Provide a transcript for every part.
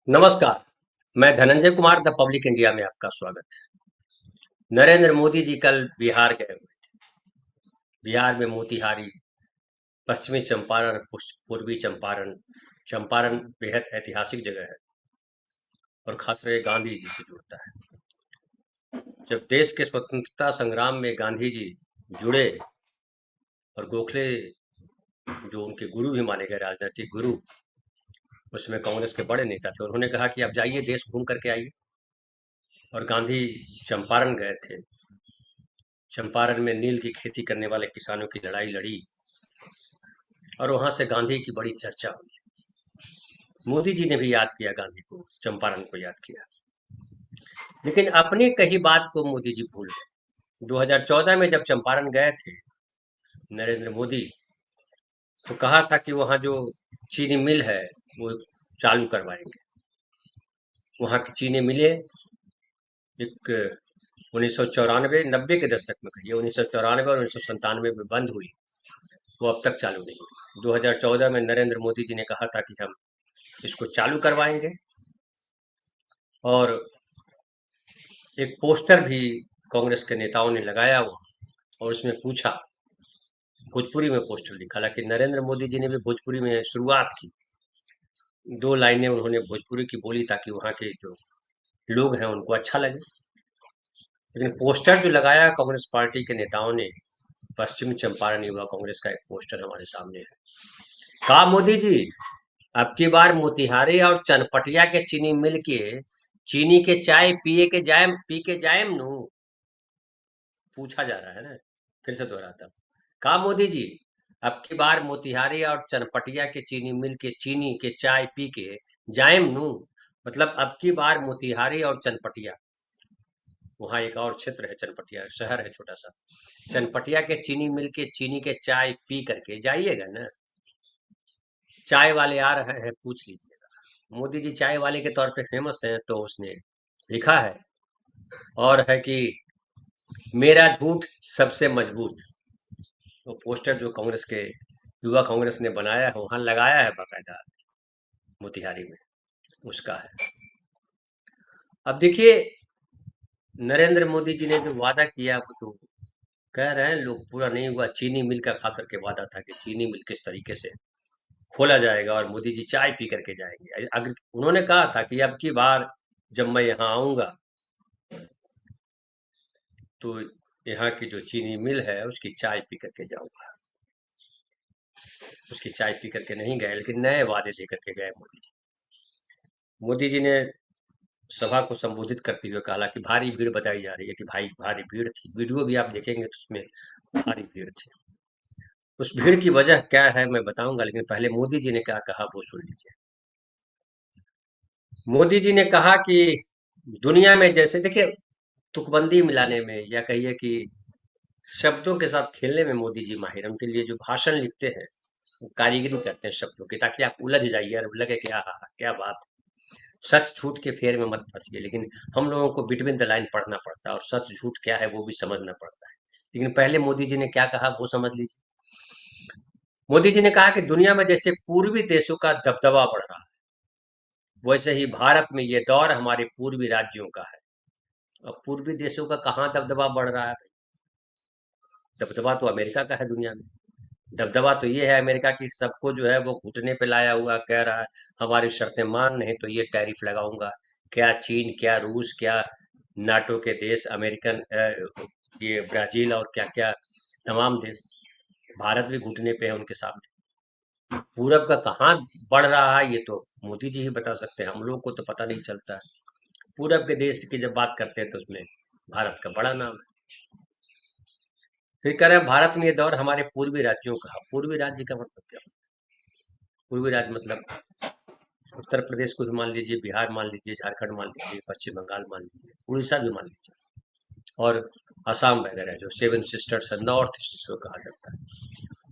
नमस्कार, मैं Dhananjay Kumar the public India में आपका स्वागत है। नरेंद्र मोदी जी कल बिहार गए हुए थे। बिहार में मोतिहारी, पश्चिमी चंपारण, पूर्वी चंपारण। चंपारण बेहद ऐतिहासिक जगह है और खासकर ये गांधी जी से जुड़ता है। जब देश के स्वतंत्रता संग्राम में गांधी जी जुड़े और गोखले जो उनके गुरु भी माने गए, राजनीतिक गुरु, उसमें कांग्रेस के बड़े नेता थे। उन्होंने कहा कि आप जाइए, देश घूम करके आइए। और गांधी चंपारण गए थे। चंपारण में नील की खेती करने वाले किसानों की लड़ाई लड़ी और वहां से गांधी की बड़ी चर्चा हुई। मोदी जी ने भी याद किया गांधी को, चंपारण को याद किया। लेकिन अपनी कही बात को मोदी जी भूल गए। 2014 में जब चंपारण गए थे नरेंद्र मोदी, तो कहा था कि वहां जो चीनी मिल है वो चालू करवाएंगे। वहां की चीनी मिलें एक 1994 90 के दशक में, कहिए 1994 और 1997 में बंद हुई, वो अब तक चालू नहीं हुई। 2014 में नरेंद्र मोदी जी ने कहा था कि हम इसको चालू करवाएंगे। और एक पोस्टर भी कांग्रेस के नेताओं ने लगाया हुआ और उसमें पूछा, भोजपुरी में पोस्टर लिखा। हालांकि नरेंद्र मोदी जी ने भी भोजपुरी में शुरुआत की, 2 लाइनें उन्होंने भोजपुरी की बोली ताकि वहाँ के जो लोग हैं उनको अच्छा लगे। लेकिन पोस्टर जो लगाया कांग्रेस पार्टी के नेताओं ने, पश्चिमी चंपारण युवा कांग्रेस का एक पोस्टर हमारे सामने है। कहा, मोदी जी अब की बार मोतिहारी और चनपटिया के चीनी मिल के चीनी के चाय पी के जायम नु। पूछा जा रहा है ना, फिर से दोहराता हूँ। कहा, मोदी जी अब की बार मोतिहारी और चनपटिया के चीनी मिल के चीनी के चाय पी के जायम नु। मतलब अब की बार मोतिहारी और चनपटिया, वहाँ एक और क्षेत्र है, चनपटिया शहर है छोटा सा, चनपटिया के चीनी मिल के चीनी के चाय पी करके जाइएगा ना। चाय वाले आ रहे हैं, पूछ लीजिएगा। मोदी जी चाय वाले के तौर पे फेमस हैं, तो उसने लिखा है और है कि मेरा झूठ सबसे मजबूत। वो पोस्टर जो कांग्रेस के युवा कांग्रेस ने बनाया है, वहां लगाया है बाकायदा, मोतिहारी में, उसका है। अब देखिए, नरेंद्र मोदी जी ने जो वादा किया वो तो कह रहे हैं लोग पूरा नहीं हुआ। चीनी मिल का खास करके वादा था कि चीनी मिल किस तरीके से खोला जाएगा और मोदी जी चाय पी करके जाएंगे। अगर उन्होंने कहा था कि अब की बार जब मैं यहाँ आऊंगा तो यहाँ की जो चीनी मिल है उसकी चाय पी करके जाऊंगा। उसकी चाय पी करके नहीं गए, लेकिन नए वादे दे करके गए मोदी जी। मोदी जी ने सभा को संबोधित करते हुए कहा कि भारी भीड़ बताई जा रही है, कि भाई भारी भीड़ थी। वीडियो भी आप देखेंगे तो उसमें भारी भीड़ थी। उस भीड़ की वजह क्या है मैं बताऊंगा, लेकिन पहले मोदी जी ने क्या कहा वो सुन लीजिए। मोदी जी ने कहा कि दुनिया में जैसे, देखिए, तुकबंदी मिलाने में या कहिए कि शब्दों के साथ खेलने में मोदी जी माहिर हैं। उनके लिए जो भाषण लिखते हैं वो कारीगरी करते हैं शब्दों की, ताकि आप उलझ जाइए और लगे कि हाँ हाँ क्या बात है। सच झूठ के फेर में मत फंसिए, लेकिन हम लोगों को बिटवीन द लाइन पढ़ना पड़ता है और सच झूठ क्या है वो भी समझना पड़ता है। लेकिन पहले मोदी जी ने क्या कहा वो समझ लीजिए। मोदी जी ने कहा कि दुनिया में जैसे पूर्वी देशों का दबदबा बढ़ रहा है, वैसे ही भारत में ये दौर हमारे पूर्वी राज्यों का है। अब पूर्वी देशों का कहाँ दबदबा बढ़ रहा है? दबदबा तो अमेरिका का है दुनिया में। दबदबा तो ये है अमेरिका की, सबको जो है वो घुटने पे लाया हुआ, कह रहा है हमारी शर्तें मान नहीं तो ये टैरिफ लगाऊंगा। क्या चीन, क्या रूस, क्या नाटो के देश, अमेरिकन ये ब्राजील और क्या क्या तमाम देश, भारत भी घुटने पे है उनके सामने। पूरब का कहाँ बढ़ रहा है ये तो मोदी जी ही बता सकते हैं, हम लोग को तो पता नहीं चलता है। पूरब के देश की जब बात करते हैं तो उसमें भारत का बड़ा नाम है। फिर कह रहे हैं भारत में ये दौर हमारे पूर्वी राज्यों का है। पूर्वी राज्य का मतलब क्या? पूर्वी राज्य मतलब उत्तर प्रदेश को भी मान लीजिए, बिहार मान लीजिए, झारखंड मान लीजिए, पश्चिम बंगाल मान लीजिए, उड़ीसा भी मान लीजिए, और असम वगैरह जो सेवन सिस्टर्स है, नॉर्थ ईस्ट जिसको कहा जाता है।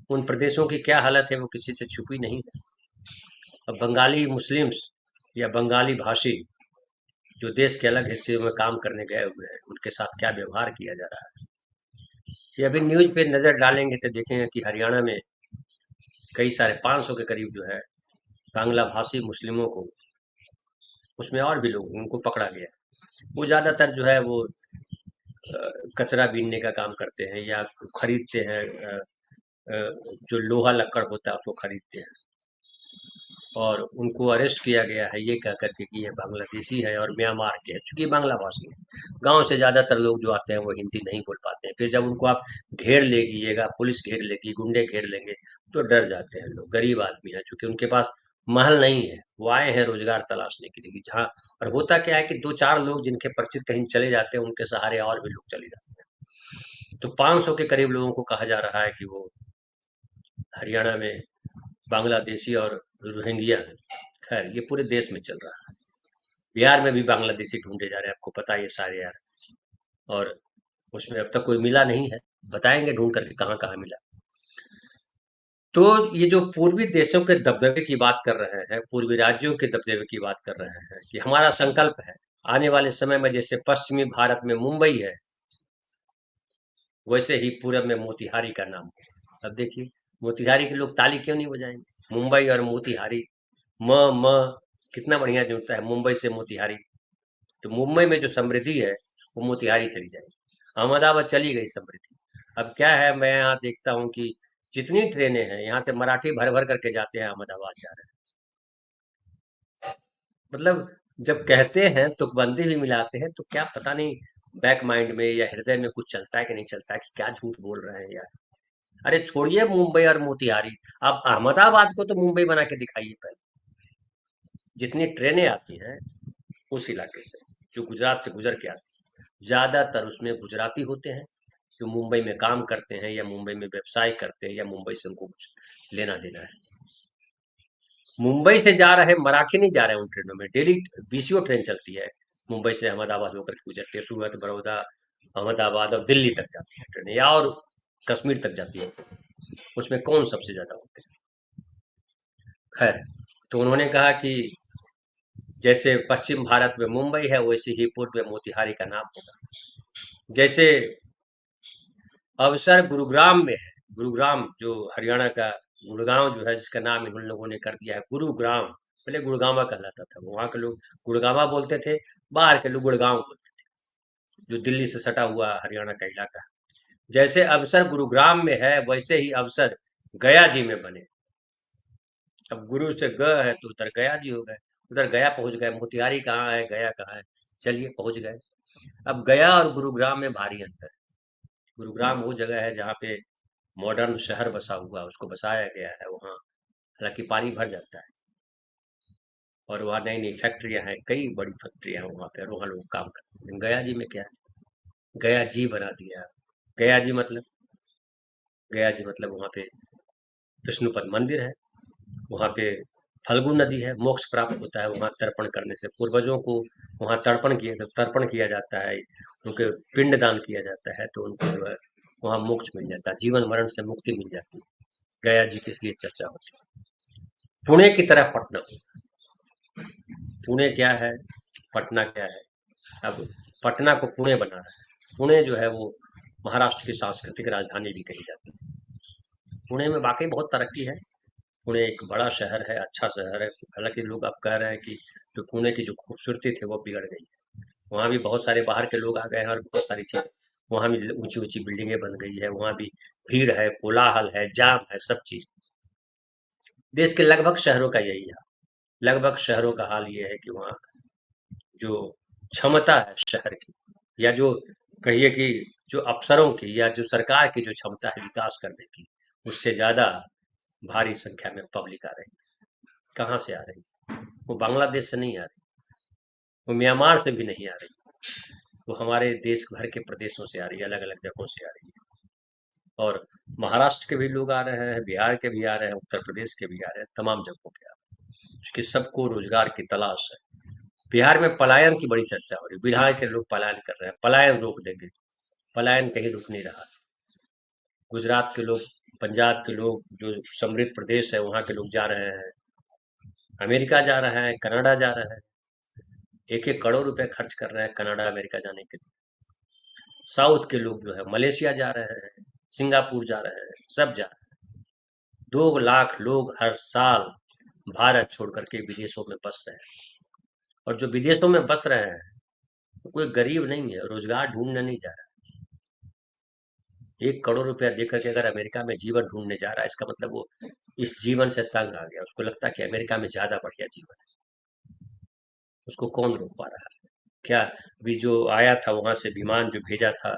उन प्रदेशों की क्या हालत है वो किसी से छुपी नहीं है। अब बंगाली मुस्लिम्स या बंगाली भाषी जो देश के अलग हिस्से में काम करने गए हुए हैं, उनके साथ क्या व्यवहार किया जा रहा है, ये अभी न्यूज पे नजर डालेंगे तो देखेंगे कि हरियाणा में कई सारे 500 के करीब जो है बांग्ला भाषी मुस्लिमों को उसमें और भी लोग, उनको पकड़ा गया। वो ज्यादातर जो है वो कचरा बीनने का काम करते हैं या खरीदते हैं, जो लोहा लक्कड़ होता है उसको खरीदते हैं। और उनको अरेस्ट किया गया है ये कह करके कि ये बांग्लादेशी है और म्यांमार के हैं, चूंकि ये बांग्ला भाषी है। गांव से ज्यादातर लोग जो आते हैं वो हिंदी नहीं बोल पाते हैं। फिर जब उनको आप घेर लेगिएगा, पुलिस घेर लेगी, गुंडे घेर लेंगे, तो डर जाते हैं लोग। गरीब आदमी है, चूंकि उनके पास महल नहीं है, वो आए हैं रोजगार तलाशने के लिए कि जहाँ। और होता क्या है कि दो चार लोग जिनके परिचित कहीं चले जाते हैं, उनके सहारे और भी लोग चले जाते हैं। तो 500 के करीब लोगों को कहा जा रहा है कि वो हरियाणा में बांग्लादेशी और रोहिंग्या हैं। खैर ये पूरे देश में चल रहा है। बिहार में भी बांग्लादेशी ढूंढे जा रहे हैं, आपको पता है ये सारे यार। और उसमें अब तक कोई मिला नहीं है। बताएंगे ढूंढ करके कहाँ कहाँ मिला। तो ये जो पूर्वी देशों के दबदबे की बात कर रहे हैं, पूर्वी राज्यों के दबदबे की बात कर रहे हैं कि हमारा संकल्प है आने वाले समय में जैसे पश्चिमी भारत में मुंबई है, वैसे ही पूरब में मोतिहारी का नाम हो। अब देखिए, मोतिहारी के लोग ताली क्यों नहीं बजाएंगे? मुंबई और मोतिहारी, म म कितना बढ़िया जुड़ता है, मुंबई से मोतिहारी। तो मुंबई में जो समृद्धि है वो मोतिहारी चली जाएगी। अहमदाबाद चली गई समृद्धि। अब क्या है, मैं यहाँ देखता हूँ कि जितनी ट्रेनें हैं यहाँ से मराठी भर भर करके जाते हैं, अहमदाबाद जा रहे हैं। मतलब जब कहते हैं तो बंदी भी मिलाते हैं, तो क्या पता नहीं बैक माइंड में या हृदय में कुछ चलता है कि नहीं चलता है कि क्या झूठ बोल रहे हैं यार। अरे छोड़िए मुंबई और मोतिहारी, आप अहमदाबाद को तो मुंबई बना के दिखाइए पहले। जितनी ट्रेनें आती हैं उस इलाके से, जो गुजरात से गुजर के आती है, ज्यादातर उसमें गुजराती होते हैं जो मुंबई में काम करते हैं या मुंबई में व्यवसाय करते हैं या मुंबई से उनको कुछ लेना देना है। मुंबई से जा रहे मराठी नहीं जा रहे हैं उन ट्रेनों में। डेली 20 ट्रेन चलती है मुंबई से अहमदाबाद होकर के गुजरती है, सूरत, बड़ौदा, अहमदाबाद और दिल्ली तक जाती है ट्रेन, या और कश्मीर तक जाती है। उसमें कौन सबसे ज्यादा होते हैं? खैर, तो उन्होंने कहा कि जैसे पश्चिम भारत में मुंबई है, वैसे ही पूर्व में मोतिहारी का नाम होगा। जैसे अवसर गुरुग्राम में है, गुरुग्राम जो हरियाणा का गुड़गांव जो है, जिसका नाम इन लोगों ने कर दिया है गुरुग्राम। पहले गुड़गावा कहलाता था, वहां के लोग गुड़गावा बोलते थे, बाहर के लोग गुड़गांव बोलते थे, जो दिल्ली से सटा हुआ हरियाणा का इलाका है। जैसे अवसर गुरुग्राम में है, वैसे ही अवसर गया जी में बने। अब गुरु से ग है तो उधर गया जी हो गए, उधर गया पहुंच गए। मोतिहारी कहाँ है, गया कहाँ है? चलिए पहुंच गए। अब गया और गुरुग्राम में भारी अंतर है। गुरुग्राम वो जगह है जहाँ पे मॉडर्न शहर बसा हुआ, उसको बसाया गया है वहाँ। हालांकि पानी भर जाता है, और वहाँ नई नई फैक्ट्रियां हैं, कई बड़ी फैक्ट्रियां हैं वहाँ पे, और वहाँ लोग काम करते हैं। गया जी में क्या है? गया जी बना दिया। गया जी मतलब, गया जी मतलब वहाँ पे विष्णुपद मंदिर है, वहाँ पे फल्गु नदी है, मोक्ष प्राप्त होता है वहाँ तर्पण करने से। पूर्वजों को वहाँ तर्पण किया जाता है, उनके पिंड दान किया जाता है, तो उनको जो है वहाँ मोक्ष मिल जाता है, जीवन मरण से मुक्ति मिल जाती है। गया जी की इसलिए चर्चा होती है। पुणे की तरह पटना, पुणे क्या है, पटना क्या है? अब पटना को पुणे बना रहा है। पुणे जो है वो महाराष्ट्र की सांस्कृतिक राजधानी भी कही जाती है। पुणे में वाकई बहुत तरक्की है। पुणे एक बड़ा शहर है, अच्छा शहर है। हालांकि लोग अब कह रहे हैं कि जो पुणे की जो खूबसूरती थी वो बिगड़ गई है। वहाँ भी बहुत सारे बाहर के लोग आ गए हैं और बहुत सारी चीजें, वहाँ भी ऊंची ऊंची बिल्डिंगें बन गई है, वहाँ भी भीड़ है, कोलाहल है, जाम है, सब चीज। देश के लगभग शहरों का यही है। लगभग शहरों का हाल ये है कि वहाँ जो क्षमता है शहर की, या जो कहिए कि जो अफसरों की या जो सरकार की जो क्षमता है विकास करने की, उससे ज्यादा भारी संख्या में पब्लिक आ रही है। कहाँ से आ रही है? वो बांग्लादेश से नहीं आ रही, वो म्यांमार से भी नहीं आ रही, वो हमारे देश भर के प्रदेशों से आ रही है, अलग अलग जगहों से आ रही है। और महाराष्ट्र के भी लोग आ रहे हैं, बिहार के भी आ रहे हैं, उत्तर प्रदेश के भी आ रहे हैं, तमाम जगहों के आ रहे हैं, क्योंकि सबको रोजगार की तलाश है। बिहार में पलायन की बड़ी चर्चा हो रही है, बिहार के लोग पलायन कर रहे हैं, पलायन रोक देंगे। पलायन कहीं रुक नहीं रहा। गुजरात के लोग, पंजाब के लोग, जो समृद्ध प्रदेश है वहाँ के लोग जा रहे हैं, अमेरिका जा रहे हैं, कनाडा जा रहे हैं। एक एक करोड़ रुपए खर्च कर रहे हैं कनाडा अमेरिका जाने के लिए। साउथ के लोग जो है मलेशिया जा रहे हैं, सिंगापुर जा रहे हैं, सब जा रहे हैं। 2 लाख लोग हर साल भारत छोड़ करके विदेशों में बस रहे हैं। और जो विदेशों में बस रहे हैं तो कोई गरीब नहीं है, रोजगार ढूंढने नहीं जा रहा। 1 करोड़ रुपया दे करके अगर अमेरिका में जीवन ढूंढने जा रहा है, इसका मतलब वो इस जीवन से तंग आ गया, उसको लगता है कि अमेरिका में ज्यादा बढ़िया जीवन है। उसको कौन रोक पा रहा है? क्या अभी जो आया था वहां से विमान जो भेजा था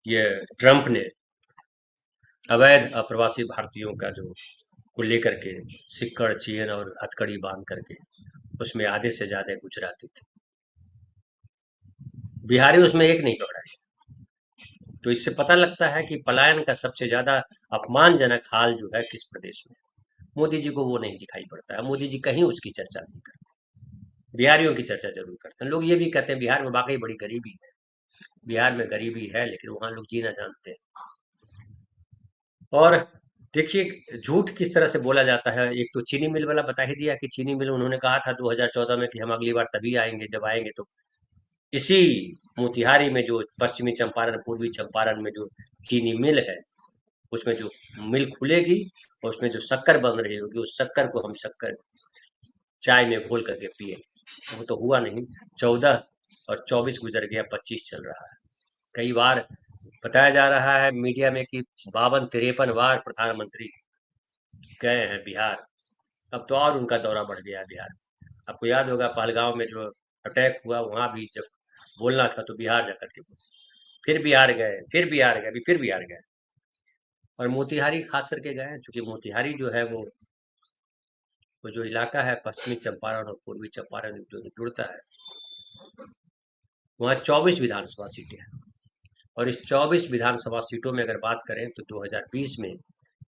ये ट्रम्प ने, अवैध अप्रवासी भारतीयों का जो को लेकर के सिक्कड़ चेन और हथकड़ी बांध करके, उसमें आधे से ज्यादा गुजराती थे। बिहारी उसमें एक नहीं पकड़ा गया। तो इससे पता लगता है कि पलायन का सबसे ज्यादा अपमानजनक हाल जो है किस प्रदेश में। मोदी जी को वो नहीं दिखाई पड़ता है, मोदी जी कहीं उसकी चर्चा नहीं करते। बिहारियों की चर्चा जरूर करते हैं। लोग ये भी कहते हैं बिहार में वाकई बड़ी गरीबी है, बिहार में गरीबी है, लेकिन वहां लोग जीना जानते हैं। और देखिए झूठ किस तरह से बोला जाता है। एक तो चीनी मिल वाला बता ही दिया कि चीनी मिल उन्होंने कहा था 2014 में कि हम अगली बार तभी आएंगे जब आएंगे तो इसी मोतिहारी में जो पश्चिमी चंपारण पूर्वी चंपारण में जो चीनी मिल है, उसमें जो मिल खुलेगी और उसमें जो शक्कर बन रही होगी, उस शक्कर को हम शक्कर चाय में घोल करके पिए। वो तो हुआ नहीं। 14 और 24 गुजर गया, 25 चल रहा है। कई बार बताया जा रहा है मीडिया में कि 52-53 बार प्रधानमंत्री गए हैं बिहार। अब तो और उनका दौरा बढ़ गया है बिहार। आपको याद होगा पहलगांव में जो अटैक हुआ, वहां भी जब बोलना था तो बिहार जाकर के बोले। फिर बिहार गए, फिर बिहार गए, अभी फिर बिहार गए। और मोतिहारी खास करके गए हैं, क्योंकि मोतिहारी जो है वो जो इलाका है पश्चिमी चंपारण और पूर्वी चंपारण जो जुड़ता है, वहाँ 24 विधानसभा सीटें हैं। और इस 24 विधानसभा सीटों में अगर बात करें तो 2020 में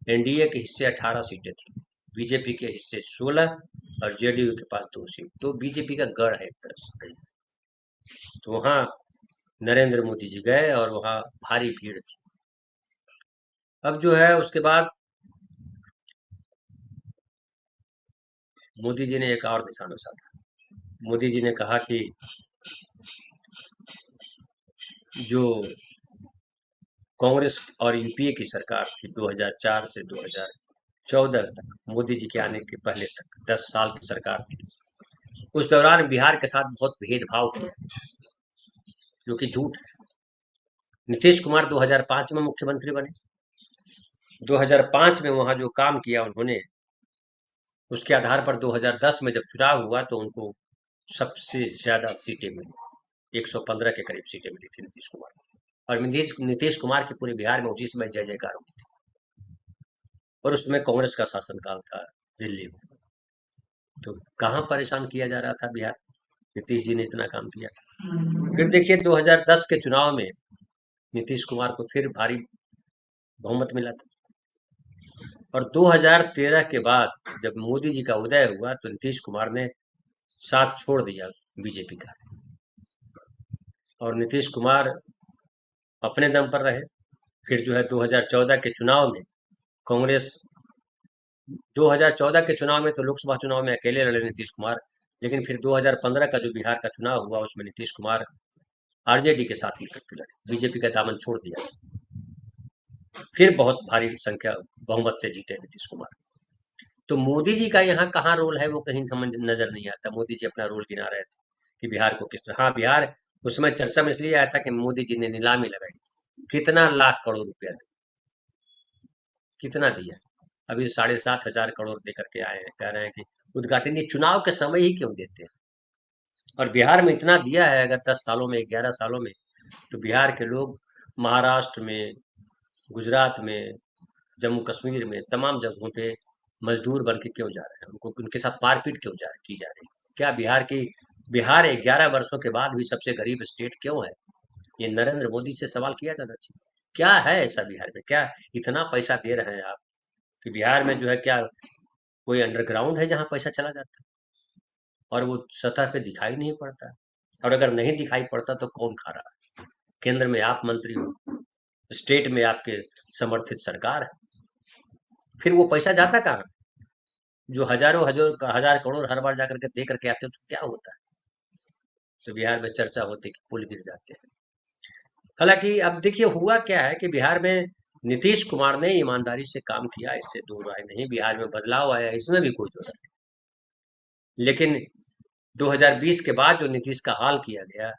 एनडीए के हिस्से 18 सीटें थी, बीजेपी के हिस्से 16 और जेडीयू के पास 2 सीट। तो बीजेपी का गढ़ है एक तरह से कहीं। तो वहाँ नरेंद्र मोदी जी गए और वहाँ भारी भीड़ थी। अब जो है उसके बाद मोदी जी ने एक और निशाना साधा। मोदी जी ने कहा कि जो कांग्रेस और यूपीए की सरकार थी 2004 से 2014 तक, मोदी जी के आने के पहले तक 10 साल की सरकार थी, उस दौरान बिहार के साथ बहुत भेदभाव किया, जो कि झूठ है। नीतीश कुमार 2005 में मुख्यमंत्री बने। 2005 में वहां जो काम किया उन्होंने, उसके आधार पर 2010 में जब चुनाव हुआ तो उनको सबसे ज्यादा सीटें मिली, 115 के करीब सीटें मिली थी नीतीश कुमार को। और नीतीश कुमार की पूरे बिहार में उसी समय जय जयकार हुई थी। और उसमें कांग्रेस का शासनकाल था दिल्ली में। तो कहाँ परेशान किया जा रहा था बिहार, नीतीश जी ने इतना काम किया। फिर देखिए 2010 के चुनाव में नीतीश कुमार को फिर भारी बहुमत मिला था। और 2013 के बाद जब मोदी जी का उदय हुआ तो नीतीश कुमार ने साथ छोड़ दिया बीजेपी का, और नीतीश कुमार अपने दम पर रहे। फिर जो है 2014 के चुनाव में कांग्रेस, 2014 के चुनाव में तो लोकसभा चुनाव में अकेले लड़े नीतीश कुमार, लेकिन फिर 2015 का जो बिहार का चुनाव हुआ उसमें नीतीश कुमार आरजेडी के साथ मिलकर के लड़े, बीजेपी का दामन छोड़ दिया। फिर बहुत भारी संख्या बहुमत से जीते नीतीश कुमार। तो मोदी जी का यहाँ कहाँ रोल है वो कहीं समझ नजर नहीं आता। मोदी जी अपना रोल गिना रहे थे कि बिहार को किस तरह, हाँ बिहार उसमें चर्चा में इसलिए आया था कि मोदी जी ने नीलामी लगाई थी, कितना लाख करोड़ रुपया कितना दिया। अभी 7,500 करोड़ दे करके आए हैं, कह रहे हैं कि उद्घाटन, ये चुनाव के समय ही क्यों देते हैं। और बिहार में इतना दिया है, अगर 10 सालों में 11 सालों में, तो बिहार के लोग महाराष्ट्र में, गुजरात में, जम्मू कश्मीर में, तमाम जगहों पे मजदूर बन के क्यों जा रहे हैं, उनको उनके साथ मारपीट क्यों की जा रही है। क्या बिहार 11 वर्षों के बाद भी सबसे गरीब स्टेट क्यों है? ये नरेंद्र मोदी से सवाल किया जाना चाहिए। क्या है ऐसा बिहार में, क्या इतना पैसा दे रहे हैं आप कि बिहार में जो है क्या कोई अंडरग्राउंड है जहाँ पैसा चला जाता है और वो सतह पे दिखाई नहीं पड़ता? और अगर नहीं दिखाई पड़ता तो कौन खा रहा है? केंद्र में आप मंत्री हो, स्टेट में आपके समर्थित सरकार है, फिर वो पैसा जाता कहाँ? जो हजारों हजार हजार करोड़ हर बार जाकर के दे करके आते हैं तो क्या होता है? तो बिहार में चर्चा होती है कि पुल गिर जाते हैं। हालांकि अब देखिए हुआ क्या है कि बिहार में नीतीश कुमार ने ईमानदारी से काम किया, इससे दो राय नहीं। बिहार में बदलाव आया, इसमें भी कोई दो राय नहीं। लेकिन 2020 के बाद जो नीतीश का हाल किया गया,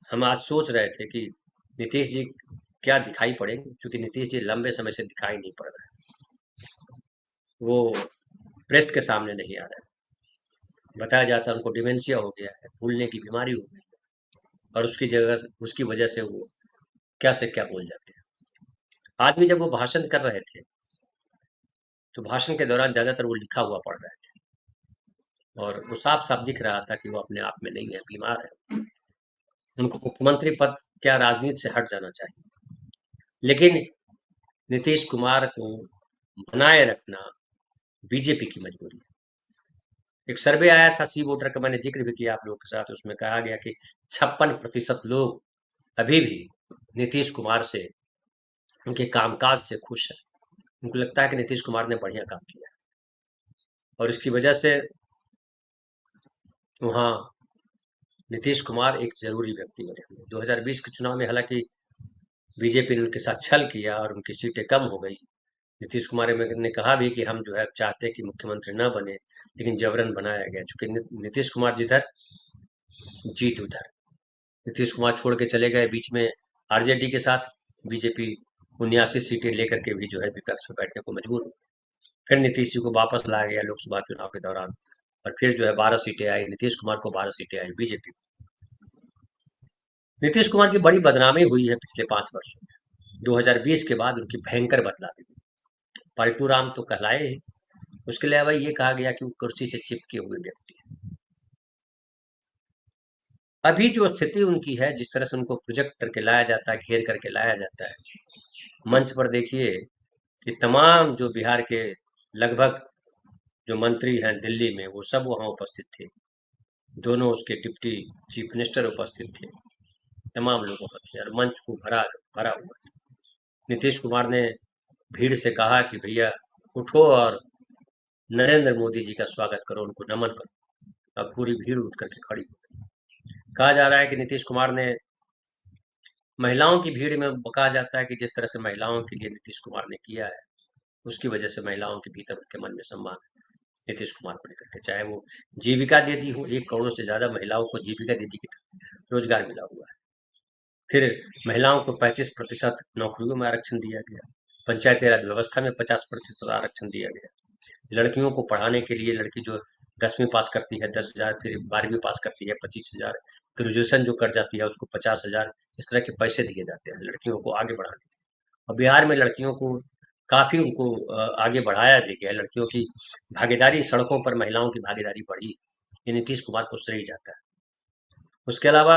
हम आज सोच रहे थे कि नीतीश जी क्या दिखाई पड़ेंगे, क्योंकि नीतीश जी लंबे समय से दिखाई नहीं पड़ रहे, वो प्रेस के सामने नहीं आ रहे। बताया जाता है उनको डिमेंशिया हो गया है, भूलने की बीमारी हो गई है, और उसकी वजह से वो क्या से क्या बोल जाते हैं। आज भी जब वो भाषण कर रहे थे, तो भाषण के दौरान ज्यादातर वो लिखा हुआ पढ़ रहे थे, और वो साफ साफ दिख रहा था कि वो अपने आप में नहीं है, बीमार है। उनको मुख्यमंत्री पद क्या, राजनीति से हट जाना चाहिए। लेकिन नीतीश कुमार को बनाए रखना बीजेपी की मजबूरी है। एक सर्वे आया था सी वोटर का, मैंने जिक्र भी किया आप लोगों के साथ। उसमें कहा गया कि 56% लोग अभी भी नीतीश कुमार से, उनके कामकाज से खुश है। उनको लगता है कि नीतीश कुमार ने बढ़िया काम किया, और इसकी वजह से वहाँ नीतीश कुमार एक जरूरी व्यक्ति बने हुए। 2020 के चुनाव में हालांकि बीजेपी ने उनके साथ छल किया और उनकी सीटें कम हो गई। नीतीश कुमार ने कहा भी कि हम जो है चाहते कि मुख्यमंत्री न बने, लेकिन जबरन बनाया गया, क्योंकि नीतीश कुमार जिधर जीत उधर। नीतीश कुमार छोड़ के चले गए बीच में आरजेडी के साथ, बीजेपी 79 सीटें लेकर के भी जो है विपक्ष में बैठने को मजबूर हुई। फिर नीतीश जी को वापस लाया गया लोकसभा चुनाव के दौरान, और फिर जो है 12 सीटें आई नीतीश कुमार को, 12 सीटें आई बीजेपी को। नीतीश कुमार की बड़ी बदनामी हुई है पिछले 5 वर्षों में। 2020 के बाद उनकी भयंकर बदलावी हुई। पलटू राम तो कहलाए ही, उसके अलावा ये कहा गया कि वो कुर्सी से चिपके हुए व्यक्ति है। अभी जो स्थिति उनकी है, जिस तरह से उनको प्रोजेक्ट करके लाया जाता है, घेर करके लाया जाता है मंच पर, देखिए कि तमाम जो बिहार के लगभग जो मंत्री हैं दिल्ली में, वो सब वहाँ उपस्थित थे। दोनों उसके डिप्टी चीफ मिनिस्टर उपस्थित थे, तमाम लोग वहाँ थे, और मंच को भरा भरा हुआ था। नीतीश कुमार ने भीड़ से कहा कि भैया उठो और नरेंद्र मोदी जी का स्वागत करो, उनको नमन करो। अब पूरी भीड़ उठ करके खड़ी हो गई। कहा जा रहा है कि नीतीश कुमार ने महिलाओं की भीड़ में, कहा जाता है कि जिस तरह से महिलाओं के लिए नीतीश कुमार ने किया है, उसकी वजह से महिलाओं के भीतर उनके मन में सम्मान है नीतीश कुमार को लेकर के। चाहे वो जीविका दीदी हो, 1 करोड़ से ज्यादा महिलाओं को जीविका दीदी की तरह रोजगार मिला हुआ है। फिर महिलाओं को 35% नौकरियों में आरक्षण दिया गया। पंचायती राज व्यवस्था में 50% आरक्षण दिया गया। लड़कियों को पढ़ाने के लिए, लड़की जो 10वीं पास करती है 10,000, फिर 12वीं पास करती है 25,000, ग्रेजुएशन जो कर जाती है उसको 50,000, इस तरह के पैसे दिए जाते हैं लड़कियों को आगे बढ़ाने। और बिहार में लड़कियों को काफी उनको आगे बढ़ाया भी गया। लड़कियों की भागीदारी, सड़कों पर महिलाओं की भागीदारी बढ़ी, ये नीतीश कुमार को श्रेय जाता है। उसके अलावा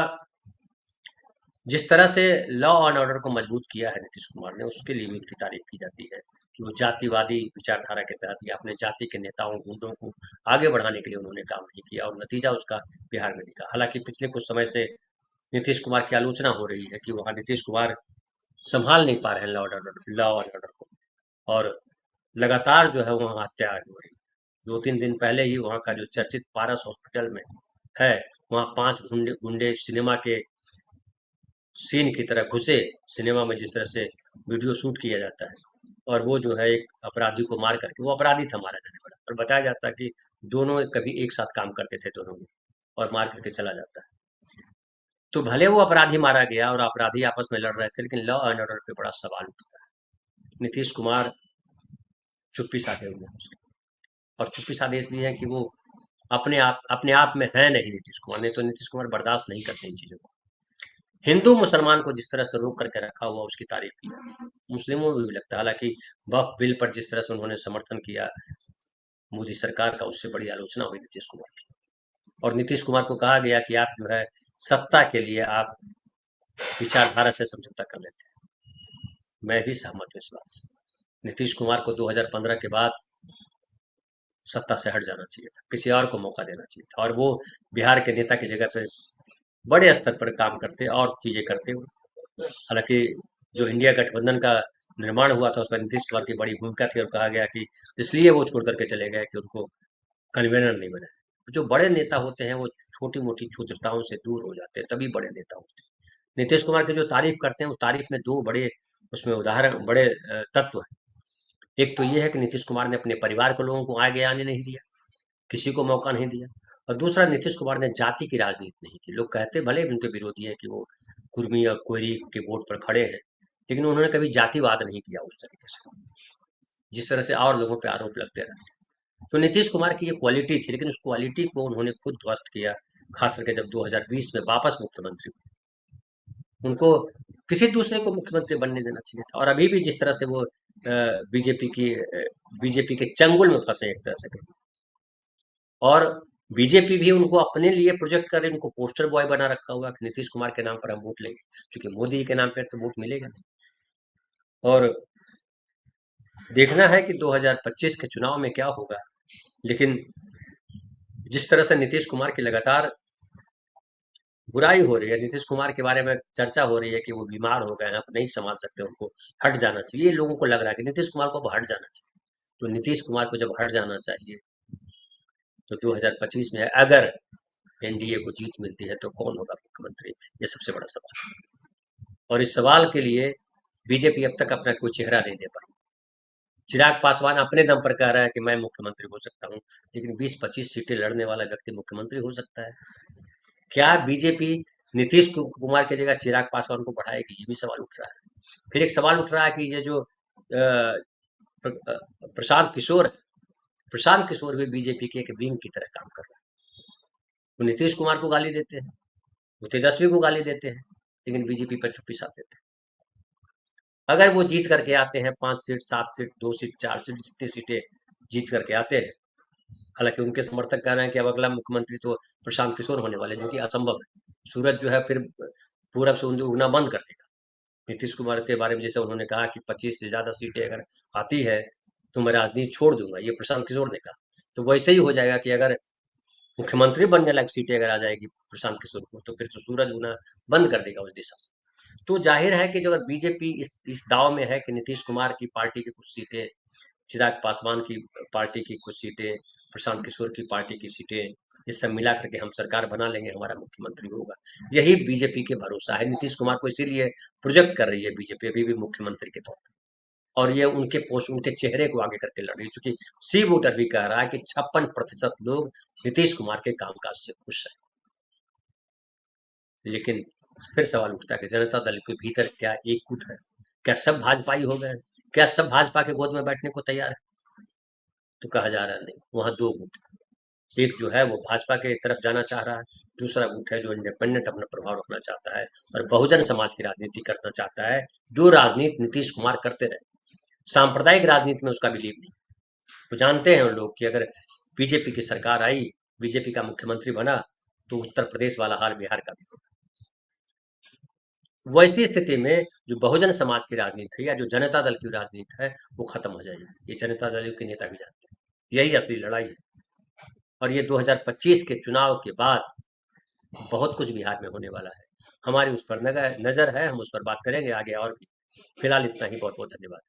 जिस तरह से लॉ एंड ऑर्डर को मजबूत किया है नीतीश कुमार ने, उसके लिए भी उनकी तारीफ की जाती है कि वो जातिवादी विचारधारा के तहत या अपने जाति के नेताओं, गुंडों को आगे बढ़ाने के लिए उन्होंने काम नहीं किया, और नतीजा उसका बिहार में दिखा। हालांकि पिछले कुछ समय से नीतीश कुमार की आलोचना हो रही है कि वहाँ नीतीश कुमार संभाल नहीं पा रहे हैं लॉ एंड ऑर्डर को, और लगातार जो है वहाँ हत्याएं हो रही। 2-3 दिन पहले ही वहाँ का जो चर्चित पारस हॉस्पिटल में है, वहाँ 5 गुंडे गुंडे सिनेमा के सीन की तरह घुसे। सिनेमा में जिस तरह से वीडियो शूट किया जाता है, और वो जो है एक अपराधी को मार करके, वो अपराधी था मारा जाने वाला, और बताया जाता है कि दोनों कभी एक साथ काम करते थे दोनों में, और मार करके चला जाता है। तो भले वो अपराधी मारा गया और अपराधी आपस में लड़ रहे थे, लेकिन लॉ एंड ऑर्डर पे बड़ा सवाल उठता है। नीतीश कुमार चुप्पी साधे हुए हैं उसकी, और चुप्पी साधे इसलिए है कि वो अपने आप में है नहीं नीतीश कुमार। नहीं तो नीतीश कुमार बर्दाश्त नहीं करते इन चीजों को। हिंदू मुसलमान को जिस तरह से रोक करके रखा हुआ, उसकी तारीफ की। मुस्लिमों में भी लगता है, हालांकि वक्फ बिल पर जिस तरह से उन्होंने समर्थन किया मोदी सरकार का, उससे बड़ी आलोचना हुई नीतीश कुमार की। और नीतीश कुमार को कहा गया कि आप जो है सत्ता के लिए आप विचारधारा से समझौता कर लेते हैं। मैं भी सहमत हूँ इस बात से। नीतीश कुमार को 2015 के बाद सत्ता से हट जाना चाहिए था, किसी और को मौका देना चाहिए था, और वो बिहार के नेता की जगह पे बड़े स्तर पर काम करते और चीजें करते। हालांकि जो इंडिया गठबंधन का निर्माण हुआ था, उसमें नीतीश कुमार की बड़ी भूमिका थी, और कहा गया कि इसलिए वो छोड़ करके चले गए कि उनको कन्वीनर नहीं बनाया। जो बड़े नेता होते हैं वो छोटी मोटी क्षुद्रताओं से दूर हो जाते हैं, तभी बड़े नेता होते हैं। नीतीश कुमार की जो तारीफ करते हैं, उस तारीफ में दो बड़े, उसमें उदाहरण, बड़े तत्व हैं। एक तो ये है कि नीतीश कुमार ने अपने परिवार के लोगों को आगे आने नहीं दिया, किसी को मौका नहीं दिया। और दूसरा, नीतीश कुमार ने जाति की राजनीति नहीं की। लोग कहते भले उनके विरोधी हैं कि वो कुर्मी और कोयरी के वोट पर खड़े हैं, लेकिन उन्होंने कभी जातिवाद नहीं किया उस तरीके से, जिस तरह से और लोगों पे आरोप लगते रहते हैं। तो नीतीश कुमार की ये क्वालिटी थी, लेकिन उस क्वालिटी को उन्होंने खुद ध्वस्त किया, खास करके जब 2020 में वापस मुख्यमंत्री हुए। उनको किसी दूसरे को मुख्यमंत्री बनने देना चाहिए था। और अभी भी जिस तरह से वो बीजेपी की बीजेपी के चंगुल में फंसे एक तरह से कहें। और बीजेपी भी उनको अपने लिए प्रोजेक्ट कर रही है, उनको पोस्टर बॉय बना रखा हुआ कि नीतीश कुमार के नाम पर हम वोट लेंगे, क्योंकि मोदी के नाम पर तो वोट मिलेगा नहीं। और देखना है कि 2025 के चुनाव में क्या होगा। लेकिन जिस तरह से नीतीश कुमार की लगातार बुराई हो रही है, नीतीश कुमार के बारे में चर्चा हो रही है कि वो बीमार हो गए हैं, अब नहीं संभाल सकते, उनको हट जाना चाहिए, ये लोगों को लग रहा है कि नीतीश कुमार को अब हट जाना चाहिए। तो नीतीश कुमार को जब हट जाना चाहिए, तो 2025 में अगर एनडीए को जीत मिलती है तो कौन होगा मुख्यमंत्री, ये सबसे बड़ा सवाल है। और इस सवाल के लिए बीजेपी अब तक अपना कोई चेहरा नहीं दे पाई। चिराग पासवान अपने दम पर कह रहा है कि मैं मुख्यमंत्री हो सकता हूँ, लेकिन 20-25 सीटें लड़ने वाला व्यक्ति मुख्यमंत्री हो सकता है क्या? बीजेपी नीतीश कुमार की जगह चिराग पासवान को बढ़ाएगी, ये भी सवाल उठ रहा है। फिर एक सवाल उठ रहा है कि ये जो प्रशांत किशोर है, प्रशांत किशोर भी बीजेपी के एक विंग की तरह काम कर रहा है। वो नीतीश कुमार को गाली देते हैं, वो तेजस्वी को गाली देते हैं, लेकिन बीजेपी पर चुप्पी साध देते हैं। अगर वो जीत करके आते हैं 5 सीट, 7 सीट, 2 सीट, 4 सीट, जितनी सीटें जीत करके आते हैं, हालांकि उनके समर्थक कह रहे हैं कि अब अगला मुख्यमंत्री तो प्रशांत किशोर होने वाले, जो कि असंभव है। सूरज जो है फिर पूरब से उगना बंद कर देगा। नीतीश कुमार के बारे में जैसे उन्होंने कहा कि 25 से ज्यादा सीटें अगर आती है तो मैं राजनीति छोड़ दूंगा, ये प्रशांत किशोर ने कहा। तो वैसे ही हो जाएगा कि अगर मुख्यमंत्री बनने लायक सीटें अगर आ जाएगी प्रशांत किशोर को, तो फिर तो सूरज उगना बंद कर देगा उस दिशा से। तो जाहिर है कि जो अगर बीजेपी इस दाव में है कि नीतीश कुमार की पार्टी की कुछ सीटें, चिराग पासवान की पार्टी की कुछ सीटें, प्रशांत किशोर की पार्टी की सीटें, ये सब मिला करके हम सरकार बना लेंगे, हमारा मुख्यमंत्री होगा, यही बीजेपी के भरोसा है। नीतीश कुमार को इसीलिए प्रोजेक्ट कर रही है बीजेपी अभी भी मुख्यमंत्री के तौर पर। और ये उनके पोस्ट, उनके चेहरे को आगे करके लड़ रही है, क्योंकि सी वोटर भी कह रहा है कि 56% लोग नीतीश कुमार के कामकाज से खुश हैं। लेकिन फिर सवाल उठता है कि जनता दल के भीतर क्या एकजुट है? क्या सब भाजपाई हो गए? क्या सब भाजपा के गोद में बैठने को तैयार है? तो कहा जा रहा है नहीं, वहां दो गुट। एक जो है वो भाजपा के तरफ जाना चाह रहा है, दूसरा गुट है जो इंडिपेंडेंट अपना प्रभाव रखना चाहता है और बहुजन समाज की राजनीति करना चाहता है, जो राजनीति नीतीश कुमार करते रहे। सांप्रदायिक राजनीति में उसका बिलीव नहीं। तो जानते हैं लोग कि अगर बीजेपी की सरकार आई, बीजेपी का मुख्यमंत्री बना, तो उत्तर प्रदेश वाला हाल बिहार का भी होगा। वैसी स्थिति में जो बहुजन समाज की राजनीति है या जो जनता दल की राजनीति है, वो खत्म हो जाएगी। ये जनता दल के नेता भी जानते हैं, यही असली लड़ाई है। और ये 2025 के चुनाव के बाद बहुत कुछ बिहार में होने वाला है। हमारी उस पर नजर है, हम उस पर बात करेंगे आगे और भी। फिलहाल इतना ही, बहुत बहुत धन्यवाद।